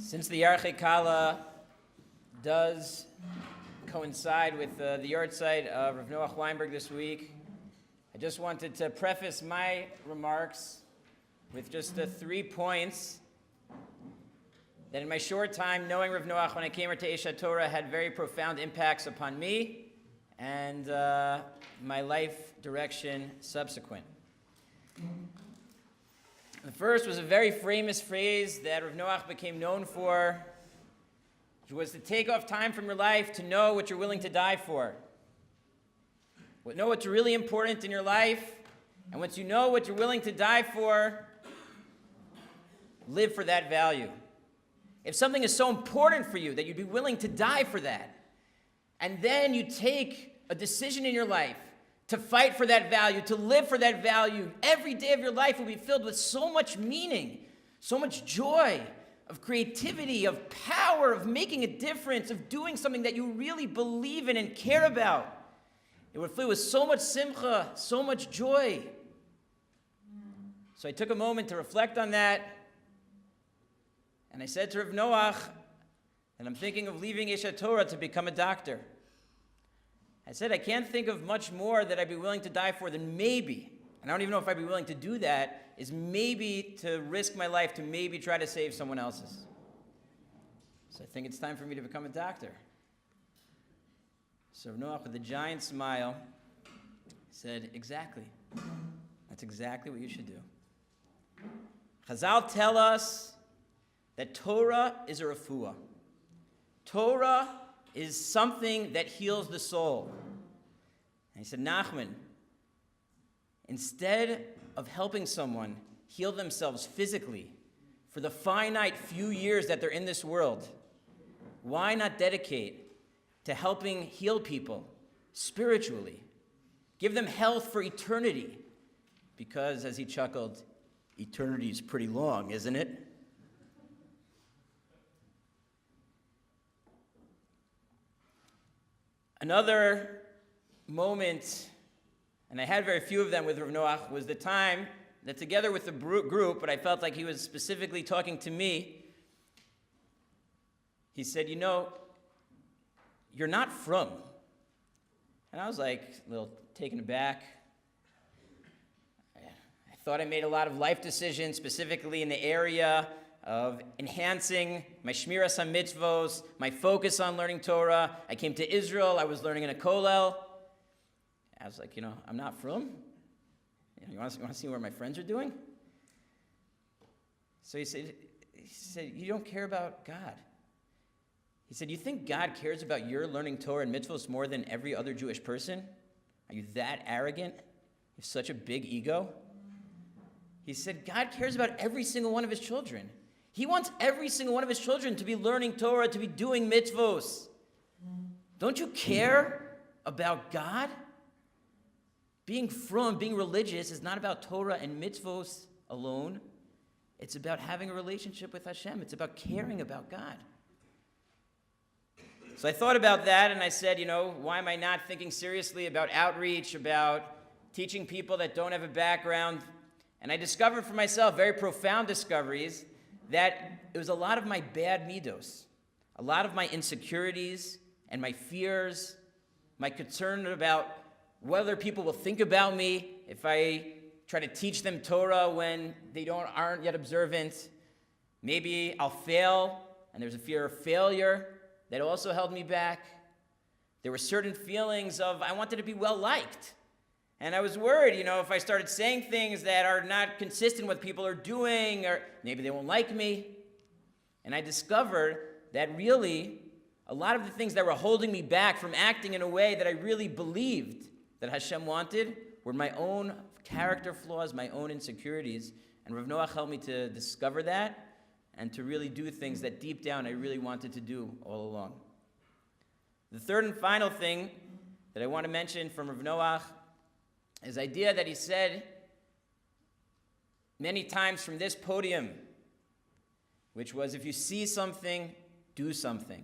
Since the Yarchei Kallah does coincide with the Yarchei of Rav Noach Weinberg this week, I just wanted to preface my remarks with just 3 points that in my short time knowing Rav Noach when I came here to HaTorah had very profound impacts upon me and my life direction subsequent. The first was a very famous phrase that Rav Noach became known for, which was to take off time from your life to know what you're willing to die for. Know what's really important in your life, and once you know what you're willing to die for, live for that value. If something is so important for you that you'd be willing to die for that, and then you take a decision in your life to fight for that value, to live for that value, every day of your life will be filled with so much meaning, so much joy, of creativity, of power, of making a difference, of doing something that you really believe in and care about. It would fill with so much simcha, so much joy. So I took a moment to reflect on that, and I said to Rav Noach that I'm thinking of leaving HaTorah to become a doctor. I said, I can't think of much more that I'd be willing to die for than maybe, and I don't even know if I'd be willing to do that, is maybe to risk my life to maybe try to save someone else's. So I think it's time for me to become a doctor. So Noach, with a giant smile, said, exactly. That's exactly what you should do. Chazal tell us that Torah is a refuah. Torah is something that heals the soul. And he said, Nachman, instead of helping someone heal themselves physically for the finite few years that they're in this world, why not dedicate to helping heal people spiritually? Give them health for eternity. Because, as he chuckled, eternity is pretty long, isn't it? Another moment, and I had very few of them with Rav Noach, was the time that together with the group, but I felt like he was specifically talking to me, he said, you know, you're not from. And I was like a little taken aback. I thought I made a lot of life decisions, specifically in the area of enhancing my shmiras Mitzvos, my focus on learning Torah. I came to Israel. I was learning in a kollel. I was like, I'm not from. You want to see what my friends are doing? So he said, you don't care about God. He said, you think God cares about your learning Torah and Mitzvos more than every other Jewish person? Are you that arrogant? You have such a big ego? He said, God cares about every single one of his children. He wants every single one of his children to be learning Torah, to be doing mitzvos. Don't you care about God? Being religious is not about Torah and mitzvos alone. It's about having a relationship with Hashem. It's about caring about God. So I thought about that and I said, why am I not thinking seriously about outreach, about teaching people that don't have a background? And I discovered for myself very profound discoveries that it was a lot of my bad midos, a lot of my insecurities and my fears, my concern about whether people will think about me if I try to teach them Torah when they aren't yet observant. Maybe I'll fail, and there's a fear of failure that also held me back. There were certain feelings of I wanted to be well-liked. And I was worried, if I started saying things that are not consistent with what people are doing, or maybe they won't like me. And I discovered that really, a lot of the things that were holding me back from acting in a way that I really believed that Hashem wanted were my own character flaws, my own insecurities. And Rav Noach helped me to discover that and to really do things that deep down I really wanted to do all along. The third and final thing that I want to mention from Rav Noach is the idea that he said many times from this podium, which was, if you see something, do something.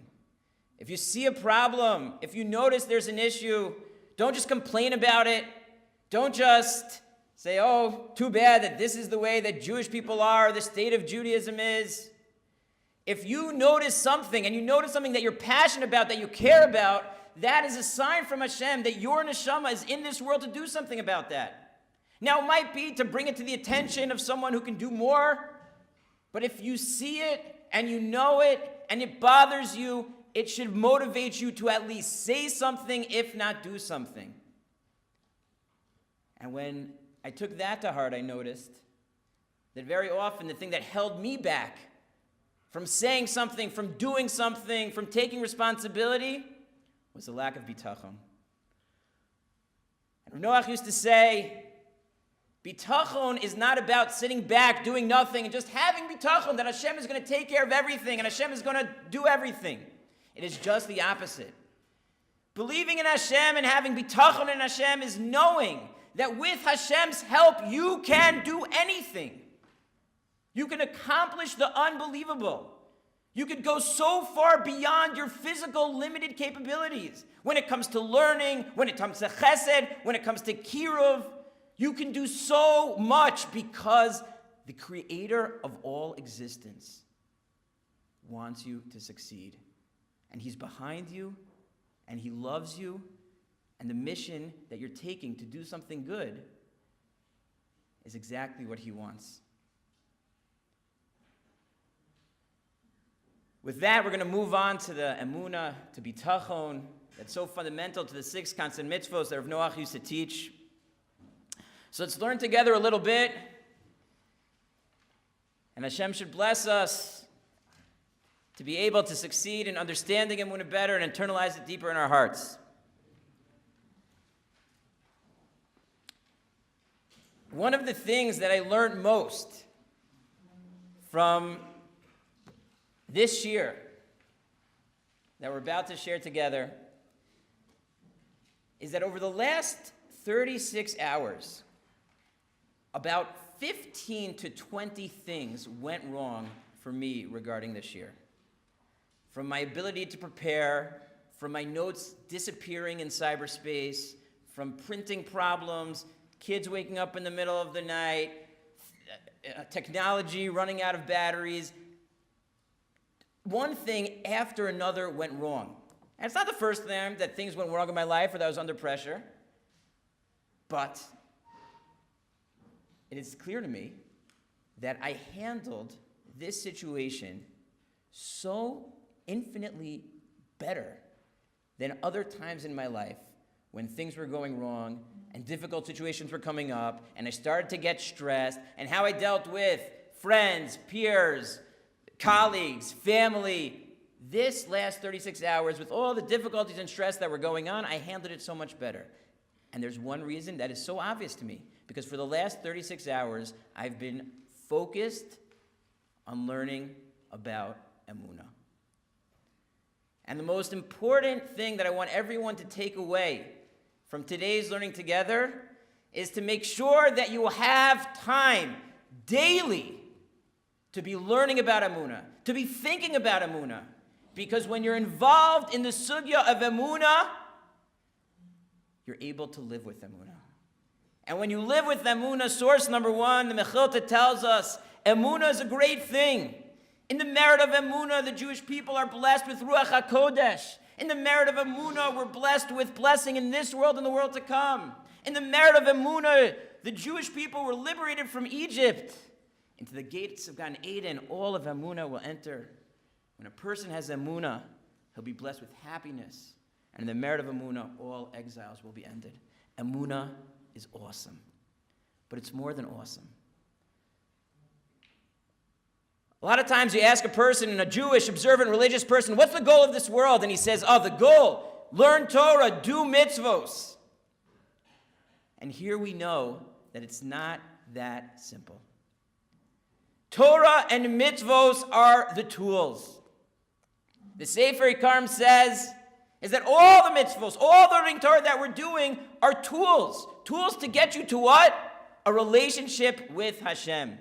If you see a problem, if you notice there's an issue, don't just complain about it. Don't just say, oh, too bad that this is the way that Jewish people are, the state of Judaism is. If you notice something, and you notice something that you're passionate about, that you care about, that is a sign from Hashem that your neshama is in this world to do something about that. Now, it might be to bring it to the attention of someone who can do more, but if you see it, and you know it, and it bothers you, it should motivate you to at least say something, if not do something. And when I took that to heart, I noticed that very often the thing that held me back from saying something, from doing something, from taking responsibility, was a lack of bitachon. And Noach used to say, bitachon is not about sitting back, doing nothing, and just having bitachon, that Hashem is going to take care of everything, and Hashem is going to do everything. It is just the opposite. Believing in Hashem and having bitachon in Hashem is knowing that with Hashem's help, you can do anything. You can accomplish the unbelievable. You could go so far beyond your physical limited capabilities. When it comes to learning, when it comes to chesed, when it comes to kiruv, you can do so much because the creator of all existence wants you to succeed. And he's behind you, and he loves you, and the mission that you're taking to do something good is exactly what he wants. With that, we're going to move on to the Emunah, to bitachon, that's so fundamental to the 6 constant mitzvos that Rav Noach used to teach. So let's learn together a little bit, and Hashem should bless us to be able to succeed in understanding Emunah better and internalize it deeper in our hearts. One of the things that I learned most from this year that we're about to share together is that over the last 36 hours, about 15 to 20 things went wrong for me regarding this year. From my ability to prepare, from my notes disappearing in cyberspace, from printing problems, kids waking up in the middle of the night, technology running out of batteries. One thing after another went wrong. And it's not the first time that things went wrong in my life or that I was under pressure, but it is clear to me that I handled this situation so infinitely better than other times in my life when things were going wrong and difficult situations were coming up and I started to get stressed, and how I dealt with friends, peers, colleagues, family. This last 36 hours, with all the difficulties and stress that were going on, I handled it so much better. And there's one reason that is so obvious to me, because for the last 36 hours, I've been focused on learning about Emunah. And the most important thing that I want everyone to take away from today's learning together is to make sure that you have time daily to be learning about Emunah, to be thinking about Emunah. Because when you're involved in the sugya of Emunah, you're able to live with Emunah. And when you live with Emunah, source number 1, the Mechilta tells us, Emunah is a great thing. In the merit of Emunah, the Jewish people are blessed with Ruach HaKodesh. In the merit of Emunah, we're blessed with blessing in this world and the world to come. In the merit of Emunah, the Jewish people were liberated from Egypt. Into the gates of Gan Eden, all of Emunah will enter. When a person has Emunah, he'll be blessed with happiness. And in the merit of Emunah, all exiles will be ended. Emunah is awesome. But it's more than awesome. A lot of times you ask a person, a Jewish, observant, religious person, what's the goal of this world? And he says, the goal, learn Torah, do mitzvos. And here we know that it's not that simple. Torah and mitzvos are the tools. The Sefer Yikarim says is that all the mitzvos, all the learning Torah that we're doing are tools. Tools to get you to what? A relationship with Hashem.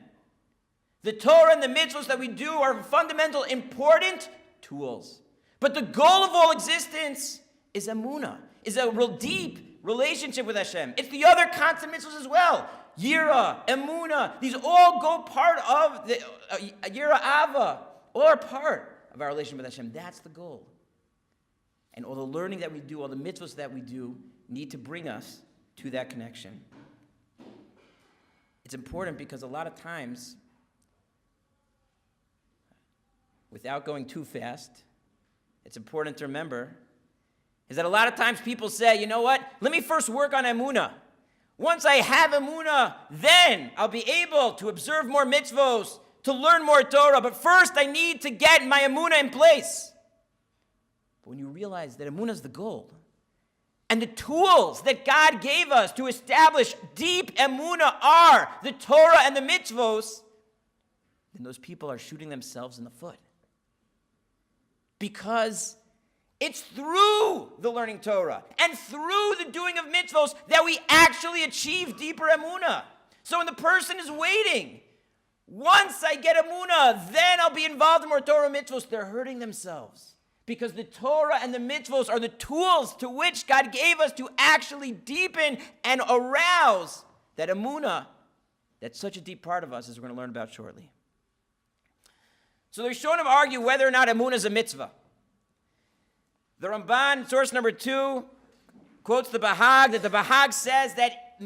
The Torah and the mitzvos that we do are fundamental, important tools. But the goal of all existence is Emunah, is a real deep relationship with Hashem. It's the other constant mitzvos as well. Yira, Emunah, these all go part of the Yira Ava. all are part of our relationship with Hashem. That's the goal. And all the learning that we do, all the mitzvos that we do, need to bring us to that connection. It's important because a lot of times, without going too fast, it's important to remember is that a lot of times people say, you know what, let me first work on Emunah. Once I have Emunah, then I'll be able to observe more mitzvos, to learn more Torah, but first I need to get my Emunah in place. But when you realize that Emunah is the goal, and the tools that God gave us to establish deep Emunah are the Torah and the mitzvos, then those people are shooting themselves in the foot. Because it's through the learning Torah and through the doing of mitzvos that we actually achieve deeper Emunah. So when the person is waiting, once I get Emunah, then I'll be involved in more Torah mitzvos, they're hurting themselves. Because the Torah and the mitzvos are the tools to which God gave us to actually deepen and arouse that Emunah that's such a deep part of us, as we're going to learn about shortly. So the Rishonim argue whether or not Emunah is a mitzvah. The Ramban, source number 2, quotes the Bahag, that the Bahag says that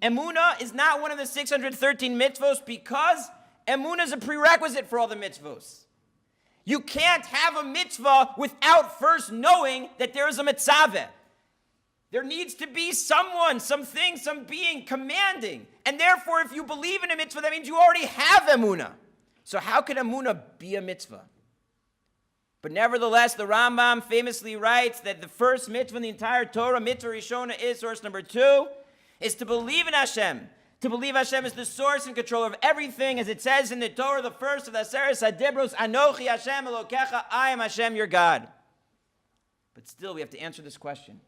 Emunah is not one of the 613 mitzvos because Emunah is a prerequisite for all the mitzvos. You can't have a mitzvah without first knowing that there is a mitzvah. There needs to be someone, something, some being commanding. And therefore, if you believe in a mitzvah, that means you already have Emunah. So how could Emunah be a mitzvah? But nevertheless, the Rambam famously writes that the first mitzvah in the entire Torah, mitzvah Rishona, is source number 2, is to believe in Hashem. To believe Hashem is the source and controller of everything, as it says in the Torah, the first of the Aseres HaDibros, Anochi Hashem Elokecha, I am Hashem your God. But still, we have to answer this question.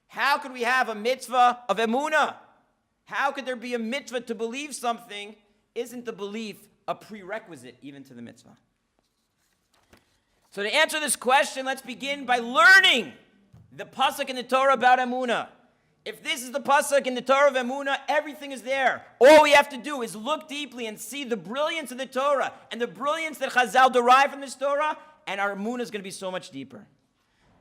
How could we have a mitzvah of Emunah? How could there be a mitzvah to believe something? Isn't the belief a prerequisite even to the mitzvah? So to answer this question, let's begin by learning the pasuk in the Torah about Emunah. If this is the pasuk in the Torah of Emunah, everything is there. All we have to do is look deeply and see the brilliance of the Torah and the brilliance that Chazal derive from this Torah, and our Emunah is going to be so much deeper.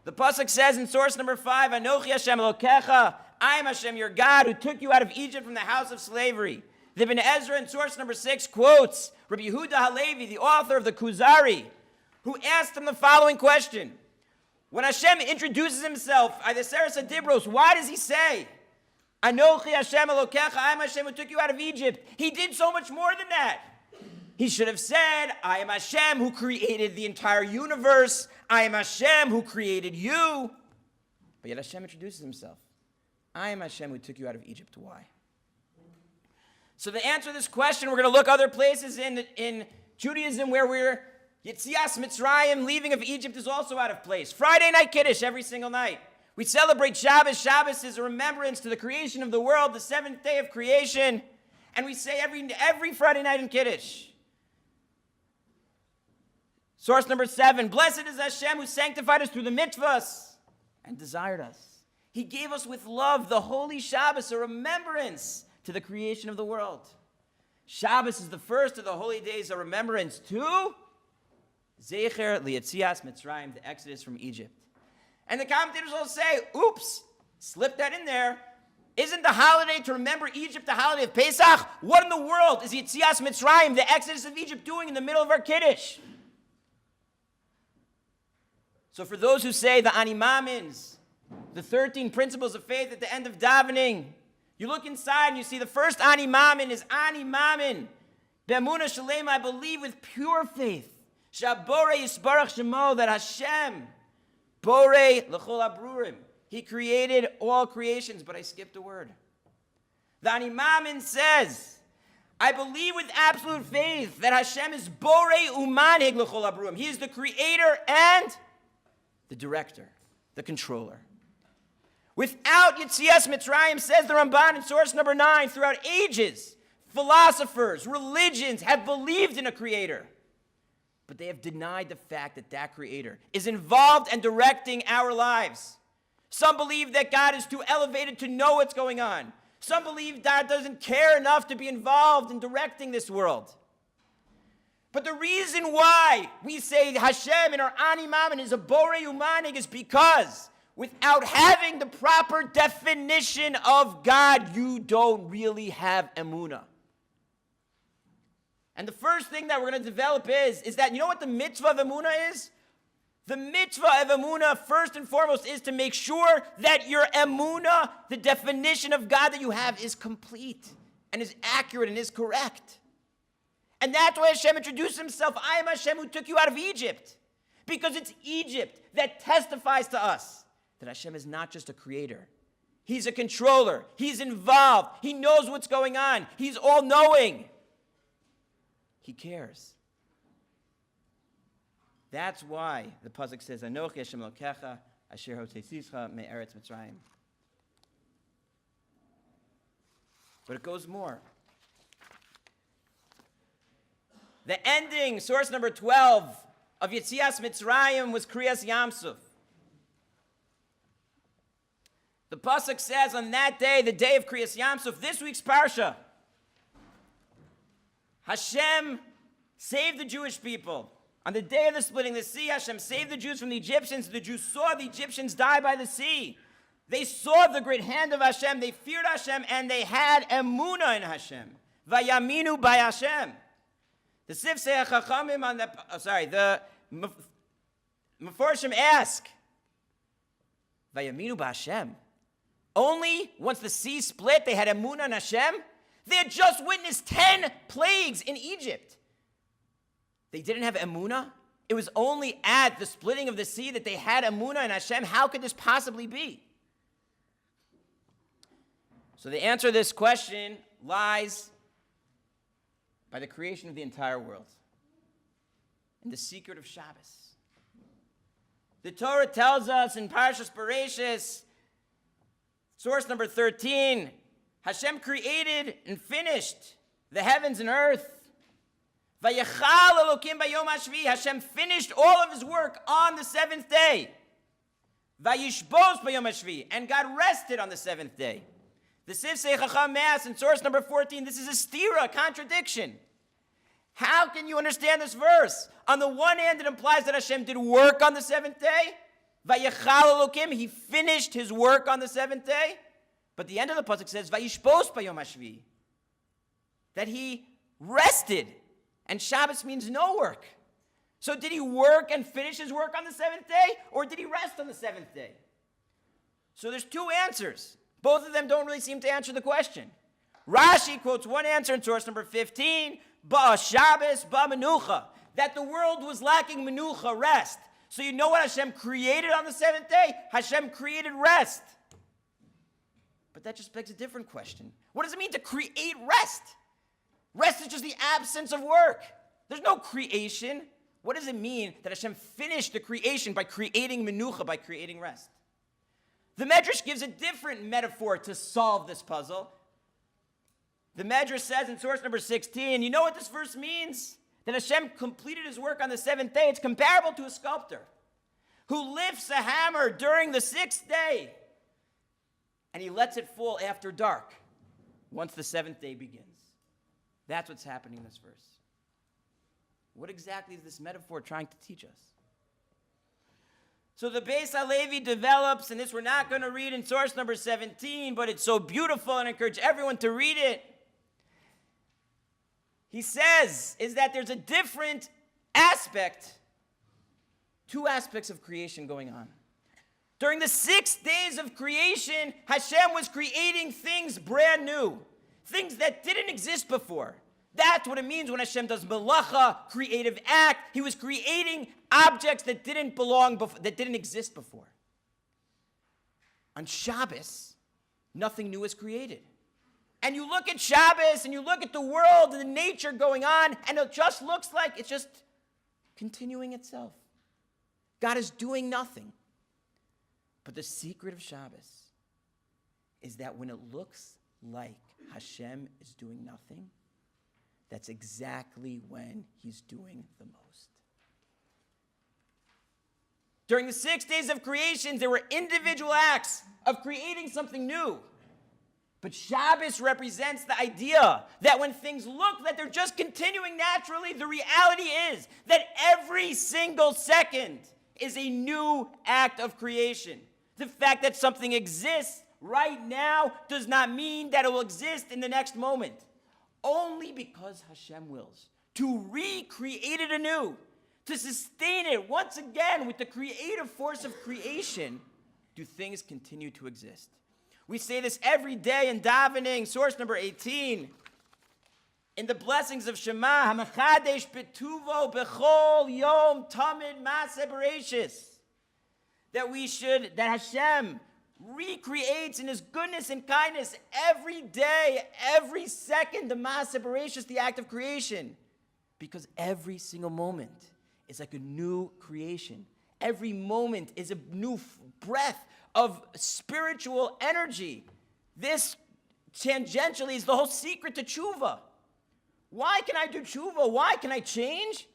The pasuk says in source number 5, Anochi Hashem Elokecha, I am Hashem your God who took you out of Egypt from the house of slavery. The Ibn Ezra in source number 6 quotes Rabbi Yehuda Halevi, the author of the Kuzari, who asked him the following question. When Hashem introduces himself, the Aseres HaDibros, why does he say, Anochi Hashem Elokecha, I am Hashem who took you out of Egypt? He did so much more than that. He should have said, I am Hashem who created the entire universe. I am Hashem who created you. But yet Hashem introduces himself. I am Hashem who took you out of Egypt. Why? So to answer this question, we're going to look other places in Judaism where we're Yetzias Mitzrayim, leaving of Egypt, is also out of place. Friday night Kiddush every single night. We celebrate Shabbos. Shabbos is a remembrance to the creation of the world, the seventh day of creation. And we say every Friday night in Kiddush. Source number 7, blessed is Hashem who sanctified us through the mitzvahs and desired us. He gave us with love the holy Shabbos, a remembrance to the creation of the world. Shabbos is the first of the holy days, a remembrance to Zecher Lietzias Mitzrayim, the Exodus from Egypt. And the commentators will say, oops, slip that in there. Isn't the holiday to remember Egypt the holiday of Pesach? What in the world is Yetzias Mitzrayim, the Exodus of Egypt, doing in the middle of our Kiddush? So for those who say the Ani Mamins, the 13 principles of faith at the end of davening, you look inside and you see the first Ani Mamin is Ani Mamin. Be'emunah Shalem, I believe with pure faith. Shabore Yisbarach Shemo, that Hashem, Bore L'chol Abrurim, He created all creations, but I skipped a word. The Ani Mamin says, I believe with absolute faith that Hashem is Bore Umanhig L'chol Abrurim. He is the creator and the director, the controller. Without Yetzias Mitzrayim, says the Ramban in source number 9, throughout ages, philosophers, religions have believed in a creator. But they have denied the fact that that creator is involved and directing our lives. Some believe that God is too elevated to know what's going on. Some believe God doesn't care enough to be involved in directing this world. But the reason why we say Hashem in our Ani Mammon is a Borei Umanig is because without having the proper definition of God, you don't really have Emunah. And the first thing that we're going to develop is that, you know what the mitzvah of Emunah is? The mitzvah of Emunah, first and foremost, is to make sure that your Emunah, the definition of God that you have, is complete and is accurate and is correct. And that's why Hashem introduced himself. I am Hashem who took you out of Egypt. Because it's Egypt that testifies to us that Hashem is not just a creator. He's a controller. He's involved. He knows what's going on. He's all-knowing. He cares. That's why the pasuk says, Anochi Hashem Elokecha, asher hotzeitischa me'eretz Mitzrayim. But it goes more. The ending, source number 12, of Yetzias Mitzrayim was Kriyas Yamsuf. The pasuk says on that day, the day of Kriyas Yamsuf, this week's parsha, Hashem saved the Jewish people. On the day of the splitting the sea, Hashem saved the Jews from the Egyptians. The Jews saw the Egyptians die by the sea. They saw the great hand of Hashem. They feared Hashem, and they had Emunah in Hashem. Vayaminu by Hashem. The Sifsei HaChachamim on the Meforshim ask, Vayaminu by Hashem. Only once the sea split, they had Emunah in Hashem. They had just witnessed 10 plagues in Egypt. They didn't have Emunah? It was only at the splitting of the sea that they had Emunah in Hashem. How could this possibly be? So the answer to this question lies by the creation of the entire world and the secret of Shabbos. The Torah tells us in Parshas Bereshis, source number 13, Hashem created and finished the heavens and earth. Vayechal Elokim bayom hashvi. Hashem finished all of his work on the seventh day. Vayishbos bayom hashvi. And God rested on the seventh day. The Sifsei Chacham Mass in source number 14, this is a stira, a contradiction. How can you understand this verse? On the one hand, it implies that Hashem did work on the seventh day. Vayechal Elokim, he finished his work on the seventh day. But the end of the pasuk says, Vayishbos bayom hashvi. That he rested. And Shabbos means no work. So did he work and finish his work on the seventh day? Or did he rest on the seventh day? So there's two answers. Both of them don't really seem to answer the question. Rashi quotes one answer in source number 15, Ba Shabbos, Ba Menucha, that the world was lacking Menucha, rest. So you know what Hashem created on the seventh day? Hashem created rest. But that just begs a different question. What does it mean to create rest? Rest is just the absence of work. There's no creation. What does it mean that Hashem finished the creation by creating menucha, by creating rest? The Medrash gives a different metaphor to solve this puzzle. The Medrash says in source number 16, you know what this verse means? That Hashem completed his work on the seventh day. It's comparable to a sculptor who lifts a hammer during the sixth day and he lets it fall after dark once the seventh day begins. That's what's happening in this verse. What exactly is this metaphor trying to teach us? So the Beis HaLevi develops, and this we're not going to read in source number 17, but it's so beautiful and I encourage everyone to read it. He says is that there's a different aspect, two aspects of creation going on. During the 6 days of creation, Hashem was creating things brand new. Things that didn't exist before. That's what it means when Hashem does melacha, creative act. He was creating objects that didn't belong before, that didn't exist before. On Shabbos, nothing new is created. And you look at Shabbos and you look at the world and the nature going on, and it just looks like it's just continuing itself. God is doing nothing. But the secret of Shabbos is that when it looks like Hashem is doing nothing, that's exactly when he's doing the most. During the 6 days of creation, there were individual acts of creating something new. But Shabbos represents the idea that when things look that they're just continuing naturally, the reality is that every single second is a new act of creation. The fact that something exists right now does not mean that it will exist in the next moment. Only because Hashem wills to recreate it anew, to sustain it once again with the creative force of creation, do things continue to exist. We say this every day in davening, source number 18. In the blessings of Shema, Hamachadesh betuvo bechol yom tamid maaseh bereishis. That Hashem recreates in His goodness and kindness every day, every second, the maaseh bereishis, the act of creation. Because every single moment is like a new creation. Every moment is a new breath of spiritual energy. This tangentially is the whole secret to tshuva. Why can I do tshuva? Why can I change?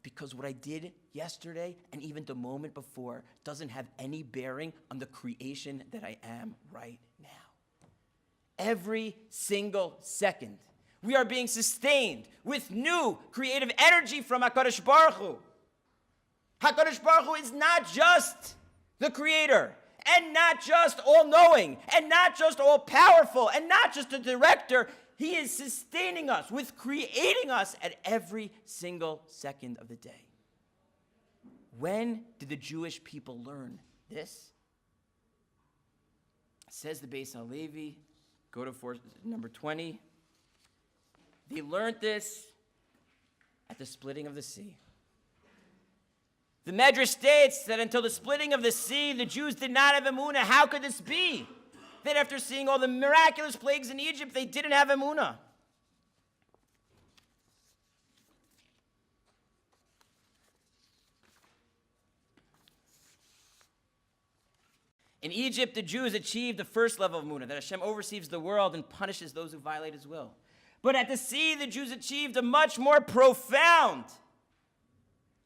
Because what I did yesterday and even the moment before doesn't have any bearing on the creation that I am right now. Every single second, we are being sustained with new creative energy from HaKadosh Baruch Hu. HaKadosh Baruch Hu is not just the creator, and not just all-knowing, and not just all-powerful, and not just a director. He is sustaining us with creating us at every single second of the day. When did the Jewish people learn this? Says the Beis HaLevi, go to number 20. They learned this at the splitting of the sea. The Medrash states that until the splitting of the sea, the Jews did not have Emunah. How could this be? That after seeing all the miraculous plagues in Egypt, they didn't have Emunah. In Egypt, the Jews achieved the first level of Emunah, that Hashem oversees the world and punishes those who violate His will. But at the sea, the Jews achieved a much more profound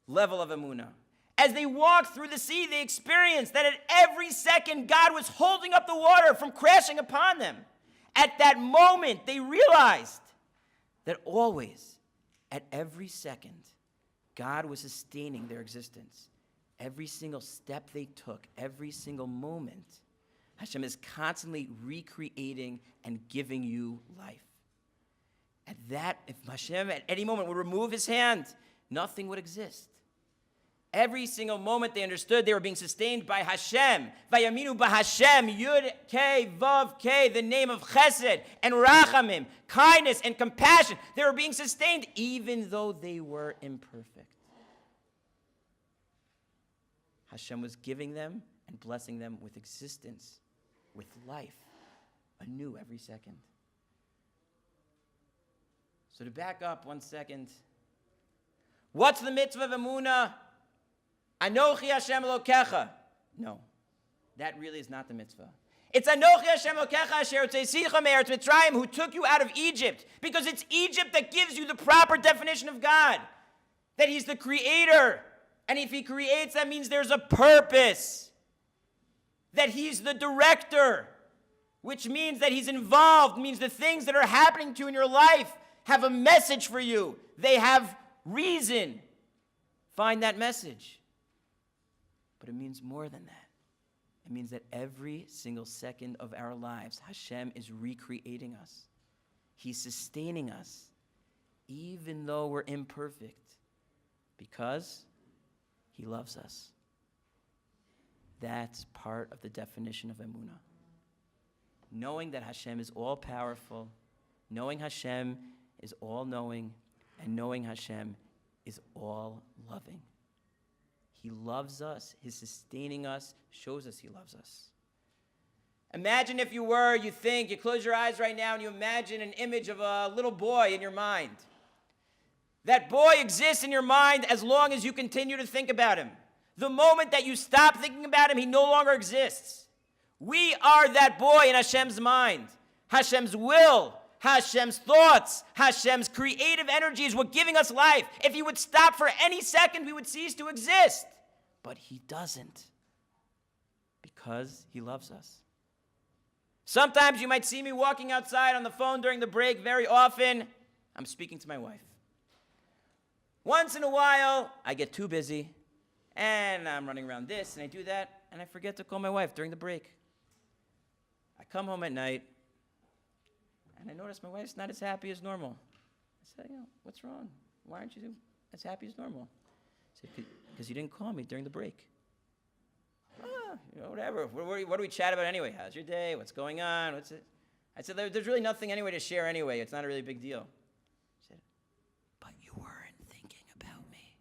level of Emunah. As they walked through the sea, they experienced that at every second, God was holding up the water from crashing upon them. At that moment, they realized that always, at every second, God was sustaining their existence. Every single step they took, every single moment, Hashem is constantly recreating and giving you life. At that, if Hashem at any moment would remove His hand, nothing would exist. Every single moment they understood they were being sustained by Hashem. Vayaminu b'Hashem, Yud Kei Vav Kei, the name of Chesed and Rachamim, kindness and compassion. They were being sustained even though they were imperfect. Hashem was giving them and blessing them with existence, with life, anew every second. So to back up 1 second, what's the mitzvah of Emunah? Anochi Hashem Elokecha. No, that really is not the mitzvah. It's Anochi Hashem Elokecha Asher Hotzeisicha Me'eretz Mitzrayim, who took you out of Egypt, because it's Egypt that gives you the proper definition of God, that He's the creator, and if He creates, that means there's a purpose, that He's the director, which means that He's involved, means the things that are happening to you in your life have a message for you. They have reason. Find that message. But it means more than that. It means that every single second of our lives, Hashem is recreating us. He's sustaining us, even though we're imperfect, because He loves us. That's part of the definition of Emunah. Knowing that Hashem is all-powerful, knowing Hashem is all-knowing, and knowing Hashem is all-loving. He loves us. His sustaining us shows us He loves us. Imagine if you close your eyes right now and you imagine an image of a little boy in your mind. That boy exists in your mind as long as you continue to think about him. The moment that you stop thinking about him, he no longer exists. We are that boy in Hashem's mind. Hashem's will, Hashem's thoughts, Hashem's creative energy is what giving us life. If He would stop for any second, we would cease to exist. But He doesn't, because He loves us. Sometimes you might see me walking outside on the phone during the break. Very often, I'm speaking to my wife. Once in a while, I get too busy, and I'm running around this, and I do that, and I forget to call my wife during the break. I come home at night, and I notice my wife's not as happy as normal. I said, what's wrong? Why aren't you as happy as normal? I said, because you didn't call me during the break. Whatever. What do we chat about anyway? How's your day? What's going on? What's it? I said, there's really nothing anyway to share anyway. It's not a really big deal. She said, but you weren't thinking about me.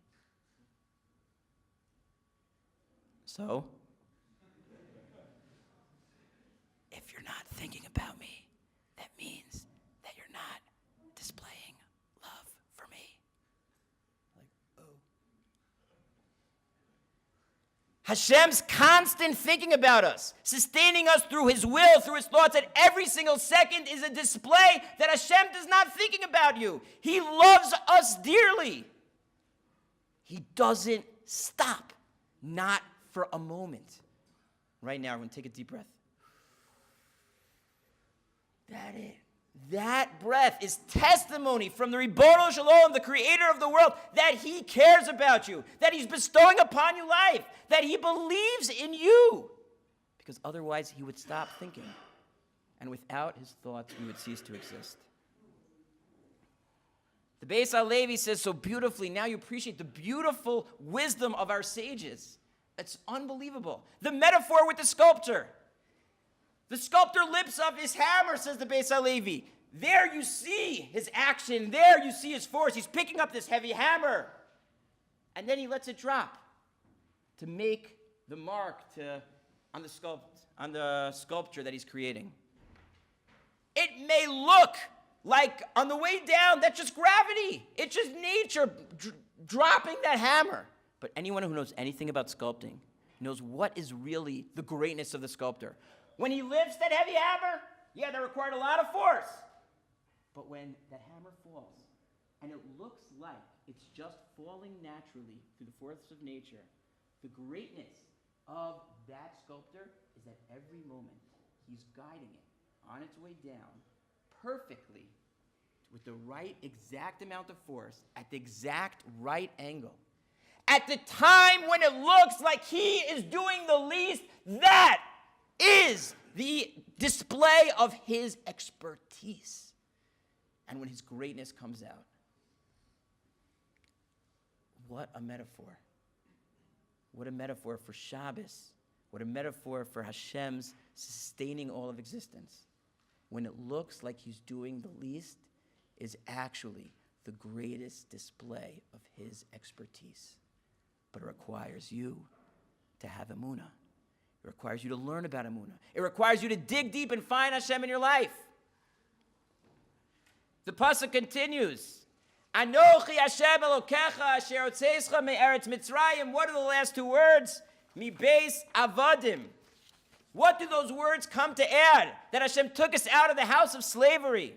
So, if you're not thinking about me, that means that you're not displaying love for me. Hashem's constant thinking about us, sustaining us through His will, through His thoughts at every single second is a display that Hashem is not thinking about you. He loves us dearly. He doesn't stop, not for a moment. Right now, we're going to take a deep breath. That breath is testimony from the Ribono Shalom, the creator of the world, that He cares about you, that He's bestowing upon you life, that He believes in you. Because otherwise He would stop thinking. And without His thoughts, we would cease to exist. The Beis HaLevi says so beautifully, now you appreciate the beautiful wisdom of our sages. It's unbelievable. The metaphor with the sculptor. The sculptor lifts up his hammer, says the Beis HaLevi. There you see his action. There you see his force. He's picking up this heavy hammer. And then he lets it drop to make the mark on the sculpture that he's creating. It may look like on the way down, that's just gravity. It's just nature dropping that hammer. But anyone who knows anything about sculpting knows what is really the greatness of the sculptor. When he lifts that heavy hammer, that required a lot of force. But when that hammer falls, and it looks like it's just falling naturally through the force of nature, the greatness of that sculptor is that every moment he's guiding it on its way down perfectly with the right exact amount of force at the exact right angle. At the time when it looks like he is doing the least, that is the display of his expertise. And when his greatness comes out. What a metaphor. What a metaphor for Shabbos. What a metaphor for Hashem's sustaining all of existence. When it looks like he's doing the least, is actually the greatest display of his expertise. But it requires you to have Emunah. It requires you to learn about Emunah. It requires you to dig deep and find Hashem in your life. The pasuk continues. Anochi Hashem Elokecha asher hotzeischa me'eretz Mitzrayim. What are the last two words? Mi beis avadim. What do those words come to add? That Hashem took us out of the house of slavery.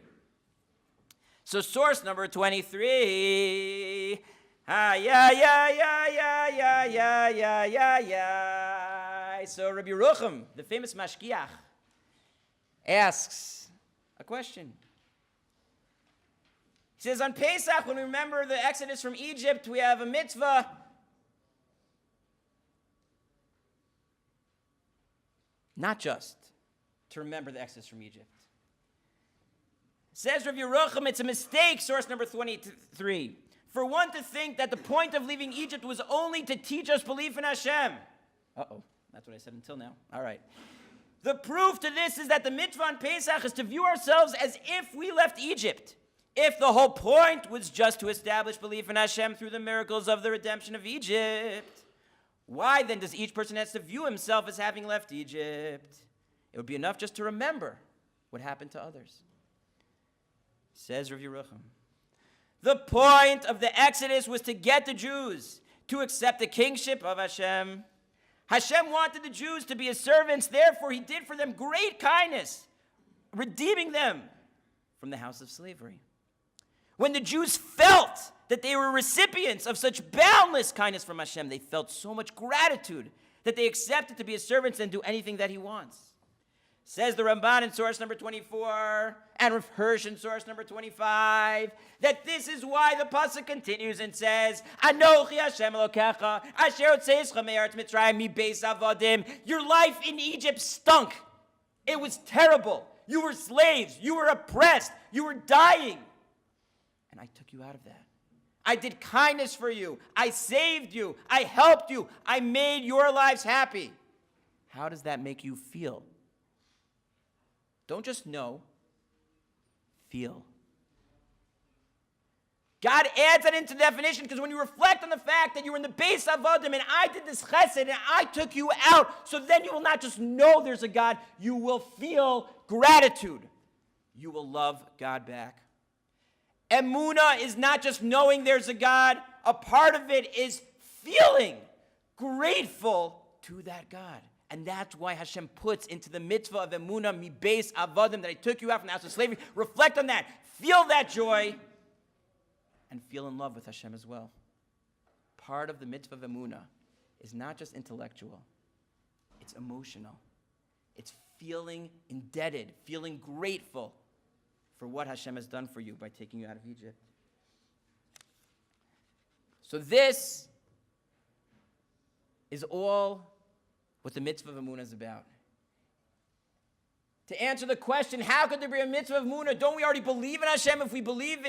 So source number 23. So Rabbi Yerucham, the famous mashgiach, asks a question. He says, on Pesach, when we remember the Exodus from Egypt, we have a mitzvah. Not just to remember the Exodus from Egypt. Says Rabbi Yerucham, it's a mistake, source number 23, for one to think that the point of leaving Egypt was only to teach us belief in Hashem. Uh-oh, that's what I said until now. All right. The proof to this is that the mitzvah on Pesach is to view ourselves as if we left Egypt. If the whole point was just to establish belief in Hashem through the miracles of the redemption of Egypt, why then does each person have to view himself as having left Egypt? It would be enough just to remember what happened to others. Says Rav Yerucham, the point of the Exodus was to get the Jews to accept the kingship of Hashem. Hashem wanted the Jews to be His servants, therefore He did for them great kindness, redeeming them from the house of slavery. When the Jews felt that they were recipients of such boundless kindness from Hashem, they felt so much gratitude that they accepted to be His servants and do anything that He wants. Says the Ramban in source number 24, and Rav Hirsch in source number 25, that this is why the pasuk continues and says, Anochi Hashem Elokecha, asher hotzeischa me'eretz Mitzrayim mibeis avodim. Your life in Egypt stunk. It was terrible. You were slaves. You were oppressed. You were dying. And I took you out of that. I did kindness for you. I saved you. I helped you. I made your lives happy. How does that make you feel? Don't just know, feel. God adds that into the definition because when you reflect on the fact that you were in the base avodim and I did this chesed and I took you out, so then you will not just know there's a God, you will feel gratitude. You will love God back. Emunah is not just knowing there's a God. A part of it is feeling grateful to that God. And that's why Hashem puts into the mitzvah of Emunah, mi beis avodim, that I took you out from the house of slavery. Reflect on that. Feel that joy. And feel in love with Hashem as well. Part of the mitzvah of Emunah is not just intellectual. It's emotional. It's feeling indebted, feeling grateful for what Hashem has done for you by taking you out of Egypt. So this is all what the mitzvah of Emunah is about. To answer the question, how could there be a mitzvah of Emunah? Don't we already believe in Hashem if we believe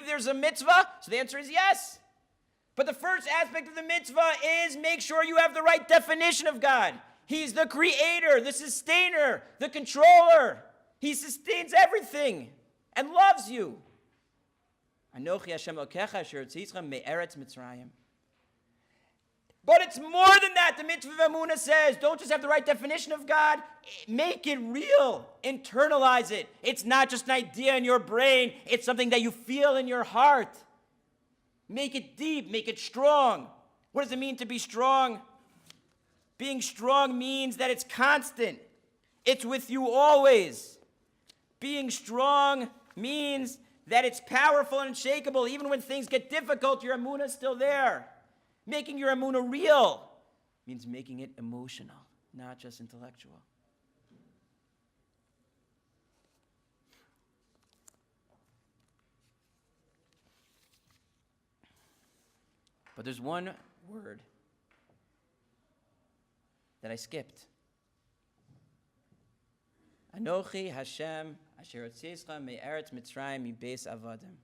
there's a mitzvah? So the answer is yes. But the first aspect of the mitzvah is make sure you have the right definition of God. He's the creator, the sustainer, the controller. He sustains everything and loves you. Anochi Hashem Elokecha asher hotzeischa me'eretz Mitzrayim. But it's more than that. The mitzvah of Emunah says, don't just have the right definition of God, make it real. Internalize it. It's not just an idea in your brain. It's something that you feel in your heart. Make it deep. Make it strong. What does it mean to be strong? Being strong means that it's constant. It's with you always. Being strong means that it's powerful and unshakable. Even when things get difficult, your Emunah is still there. Making your Emunah real means making it emotional, not just intellectual. But there's one word that I skipped. Anochi Hashem asher hotzeischa me'eretz Mitzrayim mibeis avodim.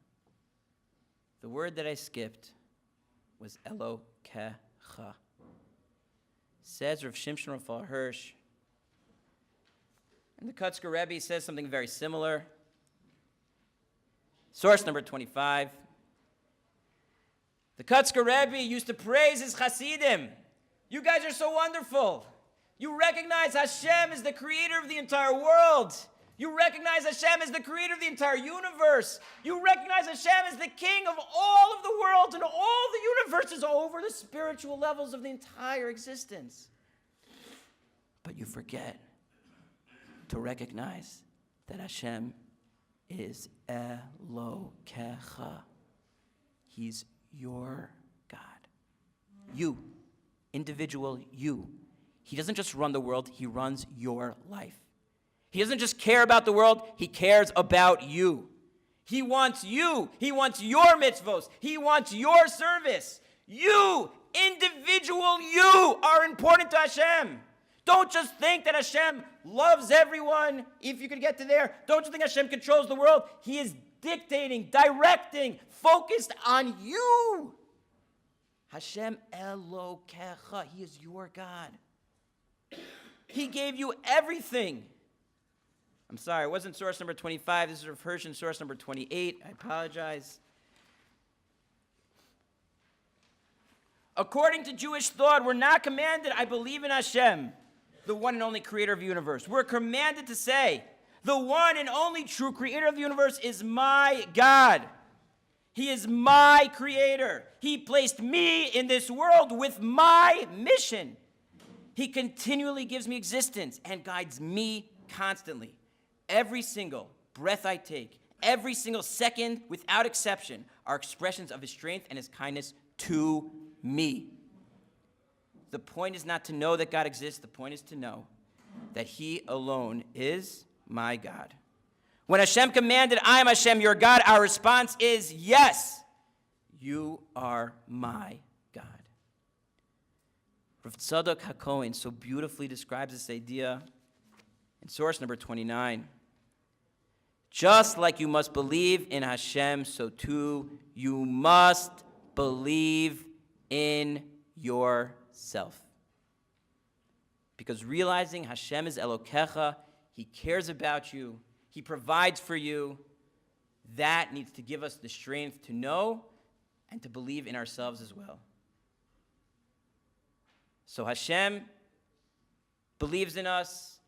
The word that I skipped was Elokecha. Says Rav Shimshon Raphael Hirsch. And the Kutzker Rebbe says something very similar. Source number 25. The Kutzker Rebbe used to praise his Hasidim. You guys are so wonderful. You recognize Hashem is the creator of the entire world. You recognize Hashem as the creator of the entire universe. You recognize Hashem as the king of all of the worlds and all the universes over the spiritual levels of the entire existence. But you forget to recognize that Hashem is Elokecha. He's your God. You, individual you. He doesn't just run the world, he runs your life. He doesn't just care about the world, he cares about you. He wants you. He wants your mitzvos. He wants your service. You, individual you, are important to Hashem. Don't just think that Hashem loves everyone, if you could get to there. Don't just think Hashem controls the world. He is dictating, directing, focused on you. Hashem Elokecha, he is your God. He gave you everything. I'm sorry, it wasn't source number 25. This is Rav Hirsch in source number 28. I apologize. According to Jewish thought, we're not commanded, I believe in Hashem, the one and only creator of the universe. We're commanded to say, the one and only true creator of the universe is my God. He is my creator. He placed me in this world with my mission. He continually gives me existence and guides me constantly. Every single breath I take, every single second, without exception, are expressions of his strength and his kindness to me. The point is not to know that God exists. The point is to know that he alone is my God. When Hashem commanded, I am Hashem, your God, our response is, yes, you are my God. Rav Tzadok HaKohen so beautifully describes this idea in source number 29. Just like you must believe in Hashem, so too you must believe in yourself. Because realizing Hashem is Elokecha, He cares about you, He provides for you, that needs to give us the strength to know and to believe in ourselves as well. So Hashem believes in us,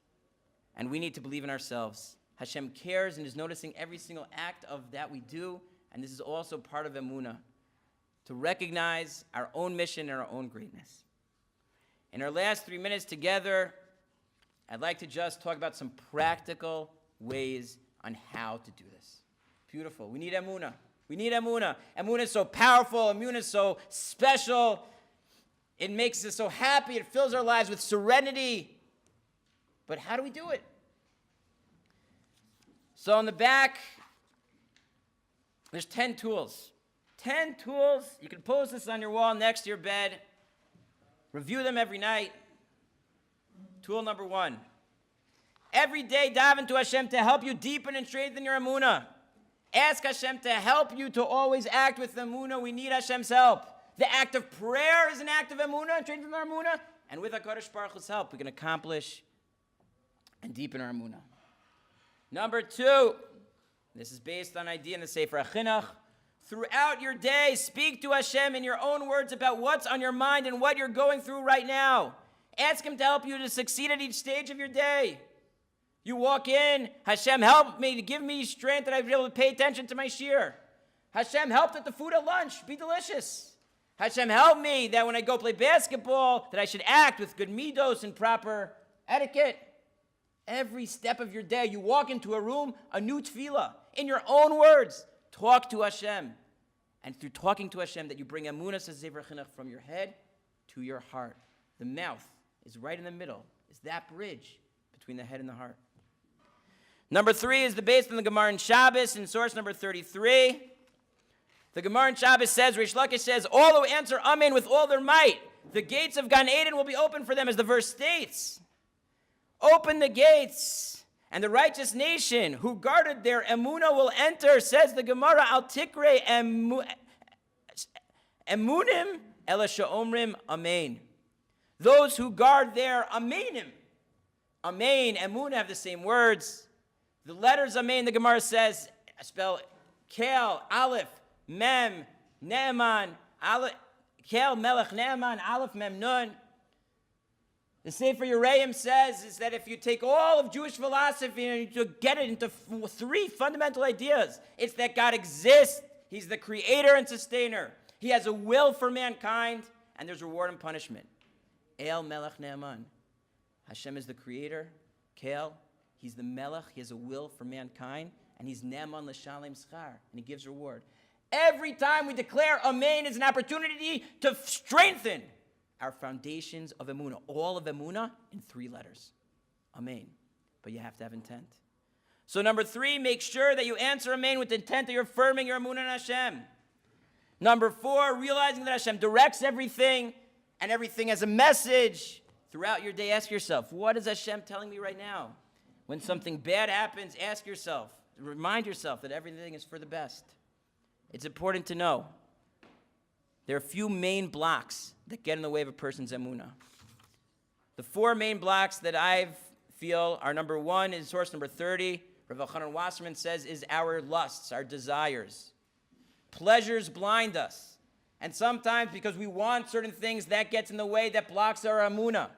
and we need to believe in ourselves. Hashem cares and is noticing every single act of that we do, and this is also part of Emunah, to recognize our own mission and our own greatness. In our last 3 minutes together, I'd like to just talk about some practical ways on how to do this. Beautiful. We need Emunah. We need Emunah. Emunah is so powerful. Emunah is so special. It makes us so happy. It fills our lives with serenity. But how do we do it? So on the back, there's 10 tools. 10 tools. You can post this on your wall next to your bed. Review them every night. Tool number 1. Every day, daven to Hashem to help you deepen and strengthen your Emunah. Ask Hashem to help you to always act with Emunah. We need Hashem's help. The act of prayer is an act of Emunah, and strengthen our Emunah. And with HaKadosh Baruch Hu's help, we can accomplish and deepen our Emunah. Number 2, this is based on an idea in the Sefer HaChinuch. Throughout your day, speak to Hashem in your own words about what's on your mind and what you're going through right now. Ask Him to help you to succeed at each stage of your day. You walk in, Hashem, help me to give me strength that I'll be able to pay attention to my shir. Hashem, help that the food at lunch be delicious. Hashem, help me that when I go play basketball, that I should act with good midos and proper etiquette. Every step of your day, you walk into a room, a new tefillah. In your own words, talk to Hashem. And through talking to Hashem, that you bring Emunah, says Sefer Chinuch, from your head to your heart. The mouth is right in the middle. It's that bridge between the head and the heart. Number 3 is based on the Gemara in Shabbos in source number 33. The Gemara in Shabbos says, Reish Lakish says, all who answer Amen with all their might, the gates of Gan Eden will be open for them, as the verse states. Open the gates, and the righteous nation who guarded their Emunah will enter, says the Gemara, Al Tikre Emunim Ela Sha'omrim Amen. Those who guard their Amenim, Amen, Emunah have the same words. The letters Amen, the Gemara says, spell Kel, Aleph, Mem, Ne'eman, Aleph, Kel, Melech, Ne'eman, Aleph, Mem, Nun. The Sefer Yereim says is that if you take all of Jewish philosophy and you get it into 3 fundamental ideas, it's that God exists, He's the creator and sustainer. He has a will for mankind, and there's reward and punishment. El Melech Ne'eman. Hashem is the creator. Kel, He's the Melech. He has a will for mankind, and He's Ne'eman L'Shalem Schar, and He gives reward. Every time we declare Amen is an opportunity to strengthen our foundations of Emunah, all of Emunah in 3 letters. Amen. But you have to have intent. So number 3, make sure that you answer Amen with the intent that you're affirming your Emunah in Hashem. Number 4, realizing that Hashem directs everything, and everything has a message. Throughout your day, ask yourself, what is Hashem telling me right now? When something bad happens, ask yourself, remind yourself that everything is for the best. It's important to know there are a few main blocks that get in the way of a person's Emunah. The 4 main blocks that I feel are number 1 in source number 30, Rav Elchanan Wasserman says, is our lusts, our desires. Pleasures blind us. And sometimes because we want certain things, that gets in the way, that blocks our Emunah.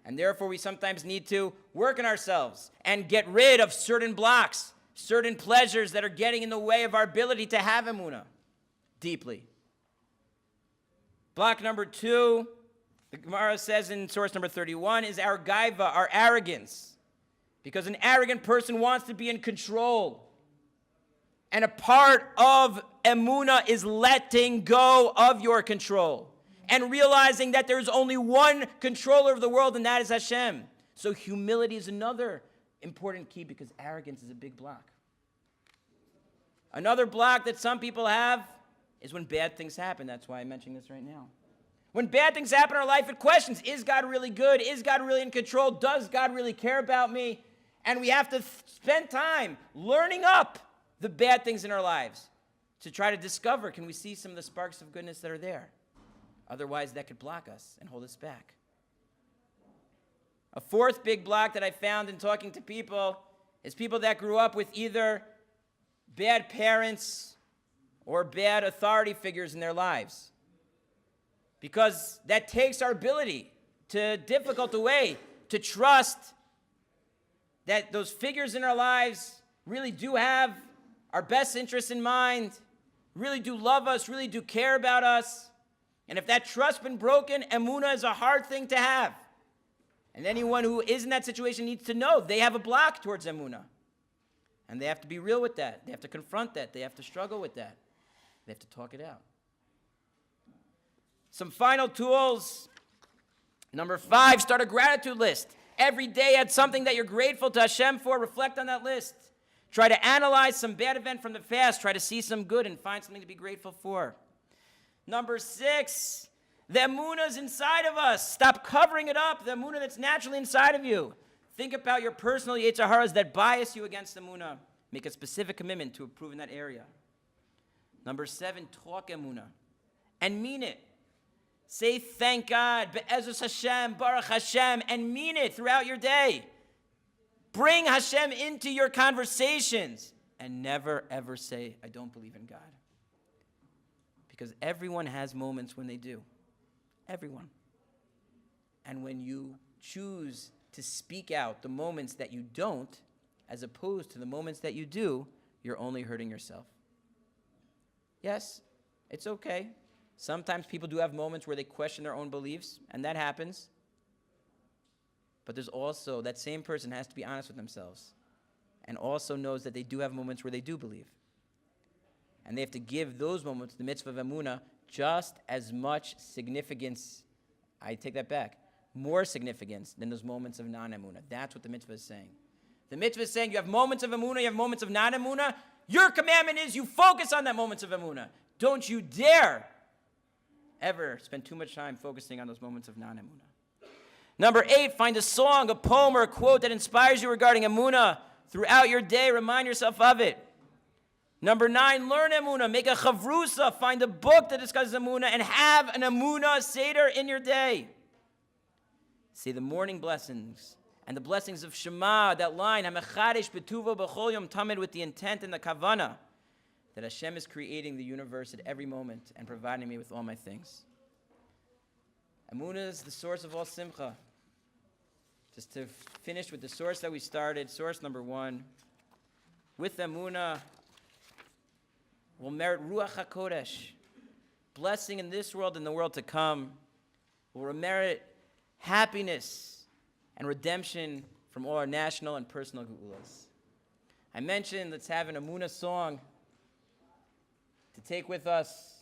And therefore we sometimes need to work on ourselves and get rid of certain blocks, certain pleasures that are getting in the way of our ability to have Emunah deeply. Block number 2, the Gemara says in source number 31, is our gaiva, our arrogance. Because an arrogant person wants to be in control. And a part of Emunah is letting go of your control. And realizing that there's only one controller of the world, and that is Hashem. So humility is another important key because arrogance is a big block. Another block that some people have is when bad things happen. That's why I'm mentioning this right now. When bad things happen in our life, it questions, is God really good? Is God really in control? Does God really care about me? And we have to spend time learning up the bad things in our lives to try to discover, can we see some of the sparks of goodness that are there? Otherwise, that could block us and hold us back. A fourth big block that I found in talking to people is people that grew up with either bad parents or bad authority figures in their lives. Because that takes our ability to difficult a way to trust that those figures in our lives really do have our best interests in mind, really do love us, really do care about us. And if that trust's been broken, Emunah is a hard thing to have. And anyone who is in that situation needs to know they have a block towards Emunah. And they have to be real with that. They have to confront that. They have to struggle with that. They have to talk it out. Some final tools. Number 5, start a gratitude list. Every day add something that you're grateful to Hashem for. Reflect on that list. Try to analyze some bad event from the past. Try to see some good and find something to be grateful for. Number 6, the Emunah is inside of us. Stop covering it up. The Emunah that's naturally inside of you. Think about your personal Yetzer Haras that bias you against Emunah. Make a specific commitment to improve in that area. Number 7, talk Emunah and mean it. Say thank God, Be'ezus Hashem, Baruch Hashem, and mean it throughout your day. Bring Hashem into your conversations and never ever say, I don't believe in God. Because everyone has moments when they do. Everyone. And when you choose to speak out the moments that you don't, as opposed to the moments that you do, you're only hurting yourself. Yes, it's okay. Sometimes people do have moments where they question their own beliefs, and that happens. But there's also, that same person has to be honest with themselves and also knows that they do have moments where they do believe. And they have to give those moments, the mitzvah of Emunah, just as much significance, I take that back, more significance than those moments of non-Emunah. That's what the mitzvah is saying. The mitzvah is saying you have moments of Emunah, you have moments of non-Emunah. Your commandment is you focus on that moments of Emunah. Don't you dare ever spend too much time focusing on those moments of non-Emunah. Number 8, find a song, a poem, or a quote that inspires you regarding Emunah. Throughout your day, remind yourself of it. Number 9, learn Emunah. Make a chavrusa. Find a book that discusses Emunah and have an Emunah Seder in your day. Say the morning blessings and the blessings of Shema, that line, HaMechadesh b'tuvo b'chol yom tamid, with the intent and the kavanah that Hashem is creating the universe at every moment and providing me with all my things. Emunah is the source of all simcha. Just to finish with the source that we started, source number 1. With Emunah, we'll merit Ruach HaKodesh, blessing in this world and the world to come. We'll merit happiness and redemption from all our national and personal geulas. I mentioned let's have an Emunah song to take with us.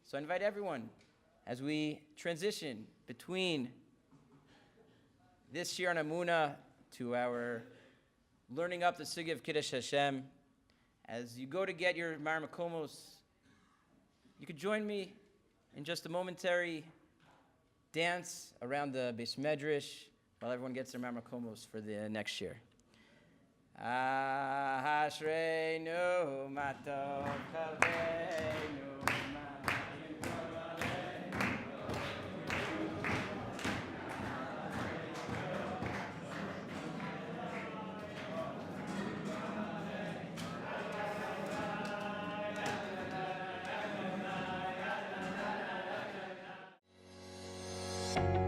So I invite everyone as we transition between this year on Emunah to our learning up the sugya of Kiddush Hashem. As you go to get your Mar Makomos, you could join me in just a momentary dance around the Beis Medrash while everyone gets their Mar Makomos for the next year. Ashreinu matov kaveinu Thank you.